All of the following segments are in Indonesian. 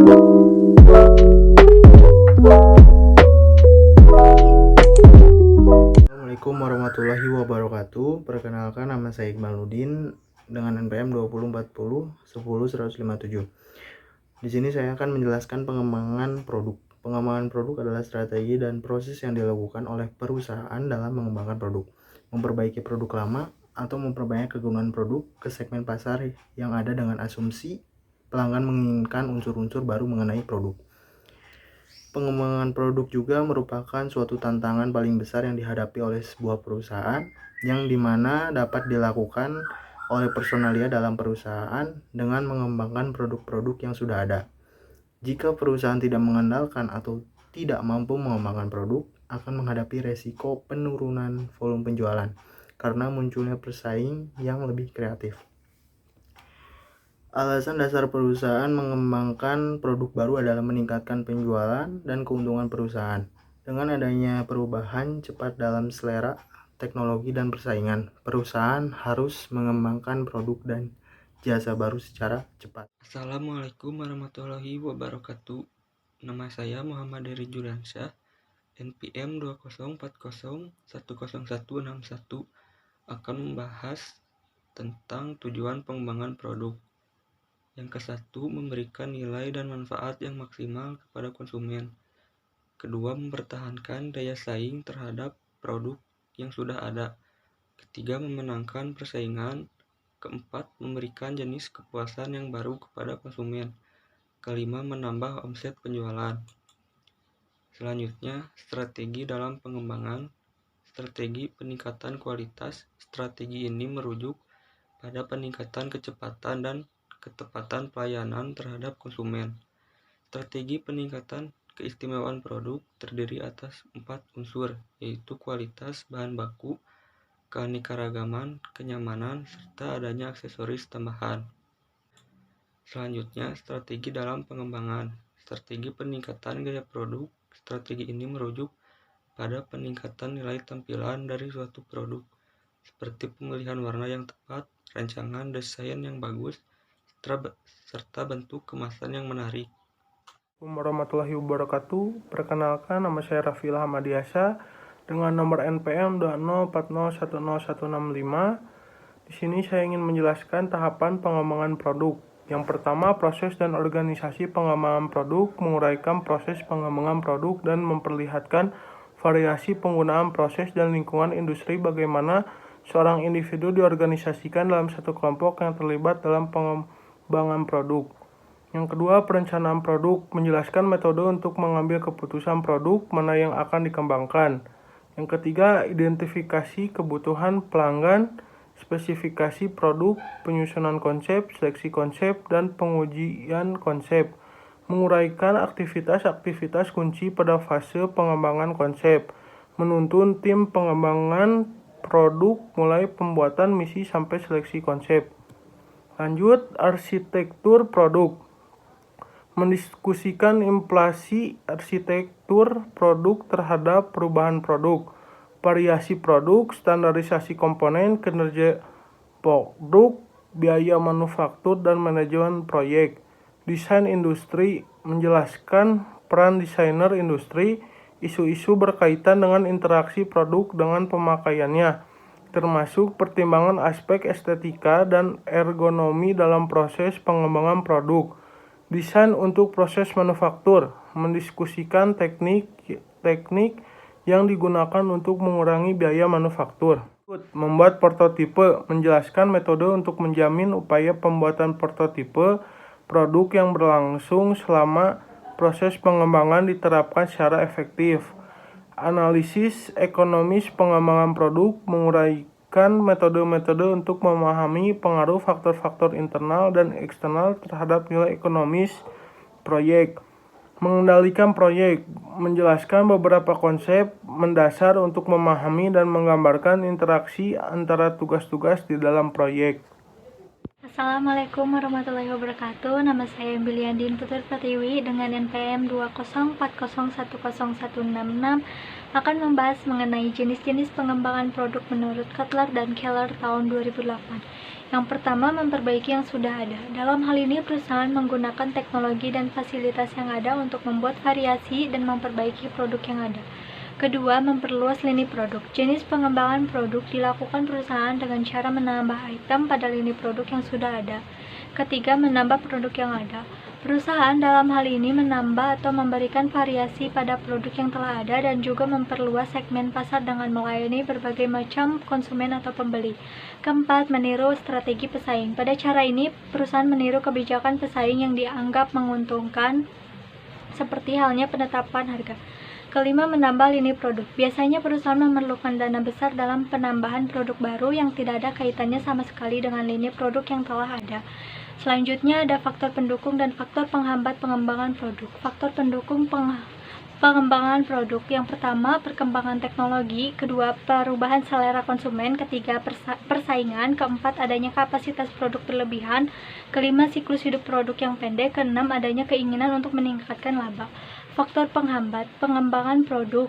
Assalamualaikum warahmatullahi wabarakatuh. Perkenalkan, nama saya Iqbal Nudin dengan NPM 2040101157. Di sini saya akan menjelaskan pengembangan produk. Pengembangan produk adalah strategi dan proses yang dilakukan oleh perusahaan dalam mengembangkan produk, memperbaiki produk lama, atau memperbanyak kegunaan produk ke segmen pasar yang ada dengan asumsi pelanggan menginginkan unsur-unsur baru mengenai produk. Pengembangan produk juga merupakan suatu tantangan paling besar yang dihadapi oleh sebuah perusahaan, yang dimana dapat dilakukan oleh personalia dalam perusahaan dengan mengembangkan produk-produk yang sudah ada. Jika perusahaan tidak mengandalkan atau tidak mampu mengembangkan produk, akan menghadapi resiko penurunan volume penjualan karena munculnya pesaing yang lebih kreatif. Alasan dasar perusahaan mengembangkan produk baru adalah meningkatkan penjualan dan keuntungan perusahaan. Dengan adanya perubahan cepat dalam selera, teknologi, dan persaingan, perusahaan harus mengembangkan produk dan jasa baru secara cepat. Assalamualaikum warahmatullahi wabarakatuh. Nama saya Muhammad Heri Juliansyah, NPM 2040101161 akan membahas tentang tujuan pengembangan produk. Yang ke-1, memberikan nilai dan manfaat yang maksimal kepada konsumen. Kedua, mempertahankan daya saing terhadap produk yang sudah ada. Ketiga, memenangkan persaingan. Keempat, memberikan jenis kepuasan yang baru kepada konsumen. Kelima, menambah omset penjualan. Selanjutnya, strategi dalam pengembangan. Strategi peningkatan kualitas. Strategi ini merujuk pada peningkatan kecepatan dan ketepatan pelayanan terhadap konsumen. Strategi peningkatan keistimewaan produk terdiri atas 4 unsur, yaitu kualitas bahan baku, keanekaragaman, kenyamanan, serta adanya aksesoris tambahan. Selanjutnya, strategi dalam pengembangan. Strategi peningkatan gaya produk. Strategi ini merujuk pada peningkatan nilai tampilan dari suatu produk, seperti pemilihan warna yang tepat, rancangan desain yang bagus, serta bentuk kemasan yang menarik. Assalamualaikum warahmatullahi wabarakatuh. Perkenalkan, nama saya Rafil Hamadiasa dengan nomor NPM 204010165. Di sini saya ingin menjelaskan tahapan pengembangan produk. Yang pertama, proses dan organisasi pengembangan produk, menguraikan proses pengembangan produk dan memperlihatkan variasi penggunaan proses dan lingkungan industri, bagaimana seorang individu diorganisasikan dalam satu kelompok yang terlibat dalam pengembangan produk. Yang kedua, perencanaan produk, menjelaskan metode untuk mengambil keputusan produk mana yang akan dikembangkan. Yang ketiga, identifikasi kebutuhan pelanggan, spesifikasi produk, penyusunan konsep, seleksi konsep, dan pengujian konsep. Menguraikan aktivitas-aktivitas kunci pada fase pengembangan konsep. Menuntun tim pengembangan produk mulai pembuatan misi sampai seleksi konsep. Lanjut, arsitektur produk. Mendiskusikan implikasi arsitektur produk terhadap perubahan produk, variasi produk, standarisasi komponen, kinerja produk, biaya manufaktur, dan manajemen proyek. Desain industri, menjelaskan peran desainer industri, isu-isu berkaitan dengan interaksi produk dengan pemakaiannya, termasuk pertimbangan aspek estetika dan ergonomi dalam proses pengembangan produk. Desain untuk proses manufaktur, mendiskusikan teknik yang digunakan untuk mengurangi biaya manufaktur. Membuat prototipe, menjelaskan metode untuk menjamin upaya pembuatan prototipe produk yang berlangsung selama proses pengembangan diterapkan secara efektif. Analisis ekonomis pengembangan produk, menguraikan metode-metode untuk memahami pengaruh faktor-faktor internal dan eksternal terhadap nilai ekonomis proyek. Mengendalikan proyek, menjelaskan beberapa konsep mendasar untuk memahami dan menggambarkan interaksi antara tugas-tugas di dalam proyek. Assalamualaikum warahmatullahi wabarakatuh. Nama saya Biliandin Putri Pertiwi dengan NPM 204010166 akan membahas mengenai jenis-jenis pengembangan produk menurut Kotler dan Keller tahun 2008. Yang pertama, memperbaiki yang sudah ada. Dalam hal ini, perusahaan menggunakan teknologi dan fasilitas yang ada untuk membuat variasi dan memperbaiki produk yang ada. Kedua, memperluas lini produk. Jenis pengembangan produk dilakukan perusahaan dengan cara menambah item pada lini produk yang sudah ada. Ketiga, menambah produk yang ada. Perusahaan dalam hal ini menambah atau memberikan variasi pada produk yang telah ada dan juga memperluas segmen pasar dengan melayani berbagai macam konsumen atau pembeli. Keempat, meniru strategi pesaing. Pada cara ini, perusahaan meniru kebijakan pesaing yang dianggap menguntungkan, seperti halnya penetapan harga. Kelima, menambah lini produk. Biasanya perusahaan memerlukan dana besar dalam penambahan produk baru yang tidak ada kaitannya sama sekali dengan lini produk yang telah ada. Selanjutnya ada faktor pendukung dan faktor penghambat pengembangan produk. Faktor pendukung pengembangan produk. Yang pertama, perkembangan teknologi. Kedua, perubahan selera konsumen. Ketiga, persaingan. Keempat, adanya kapasitas produk berlebihan. Kelima, siklus hidup produk yang pendek. Keenam, adanya keinginan untuk meningkatkan laba. Faktor penghambat pengembangan produk.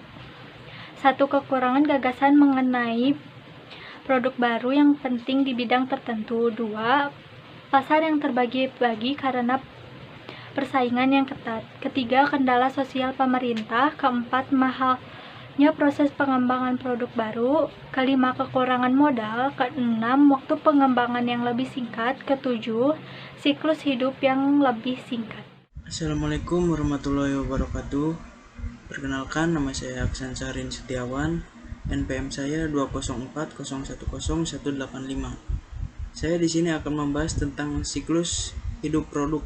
1. Kekurangan gagasan mengenai produk baru yang penting di bidang tertentu. 2. Pasar yang terbagi-bagi karena persaingan yang ketat. Ketiga, kendala sosial pemerintah. Keempat, mahalnya proses pengembangan produk baru. Kelima, kekurangan modal. Keenam, waktu pengembangan yang lebih singkat. Ketujuh, siklus hidup yang lebih singkat. Assalamualaikum warahmatullahi wabarakatuh. Perkenalkan, nama saya Aksan Sarin Setiawan. NPM saya 204010185. Saya di sini akan membahas tentang siklus hidup produk.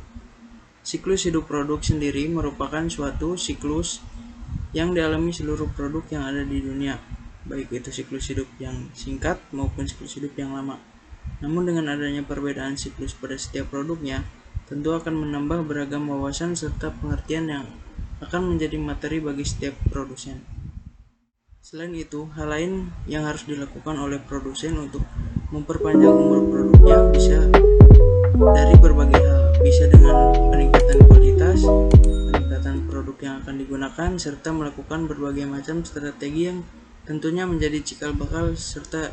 Siklus hidup produk sendiri merupakan suatu siklus yang dialami seluruh produk yang ada di dunia, baik itu siklus hidup yang singkat maupun siklus hidup yang lama. Namun dengan adanya perbedaan siklus pada setiap produknya, tentu akan menambah beragam wawasan serta pengertian yang akan menjadi materi bagi setiap produsen. Selain itu, hal lain yang harus dilakukan oleh produsen untuk memperpanjang umur produknya bisa dari berbagai hal, bisa dengan peningkatan kualitas, peningkatan produk yang akan digunakan, serta melakukan berbagai macam strategi yang tentunya menjadi cikal bakal serta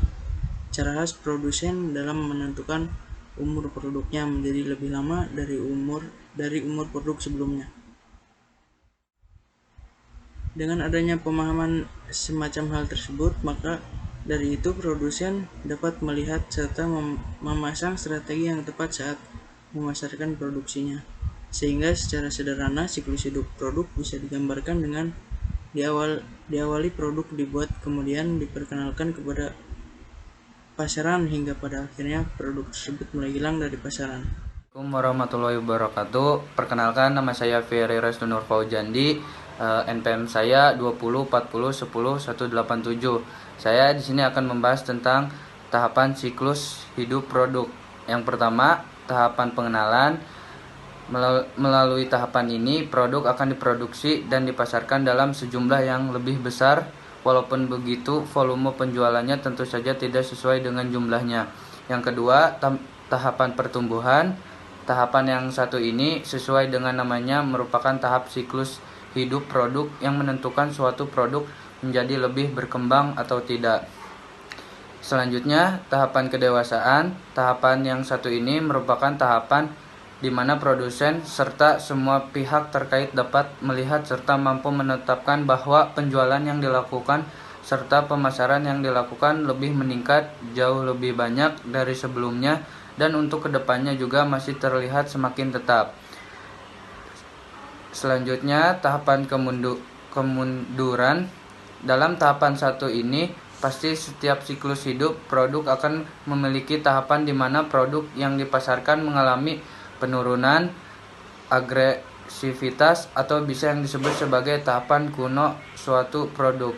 cara khas produsen dalam menentukan umur produknya menjadi lebih lama dari umur produk sebelumnya. Dengan adanya pemahaman semacam hal tersebut, maka dari itu produsen dapat melihat serta memasang strategi yang tepat saat memasarkan produksinya. Sehingga secara sederhana siklus hidup produk bisa digambarkan dengan diawali produk dibuat, kemudian diperkenalkan kepada pasaran hingga pada akhirnya produk tersebut mulai hilang dari pasaran. Assalamualaikum warahmatullahi wabarakatuh. Perkenalkan, nama saya Ferry Restunur Faujandi. NPM saya 2040100187. Saya di sini akan membahas tentang tahapan siklus hidup produk. Yang pertama, tahapan pengenalan. Melalui tahapan ini, produk akan diproduksi dan dipasarkan dalam sejumlah yang lebih besar. Walaupun begitu, volume penjualannya tentu saja tidak sesuai dengan jumlahnya. Yang kedua, tahapan pertumbuhan. Tahapan yang satu ini sesuai dengan namanya merupakan tahap siklus hidup produk yang menentukan suatu produk menjadi lebih berkembang atau tidak. Selanjutnya, tahapan kedewasaan. Tahapan yang satu ini merupakan tahapan di mana produsen serta semua pihak terkait dapat melihat serta mampu menetapkan bahwa penjualan yang dilakukan serta pemasaran yang dilakukan lebih meningkat jauh lebih banyak dari sebelumnya dan untuk kedepannya juga masih terlihat semakin tetap. Selanjutnya, tahapan kemunduran. Dalam tahapan satu ini, pasti setiap siklus hidup produk akan memiliki tahapan di mana produk yang dipasarkan mengalami penurunan agresivitas atau bisa yang disebut sebagai tahapan kuno suatu produk.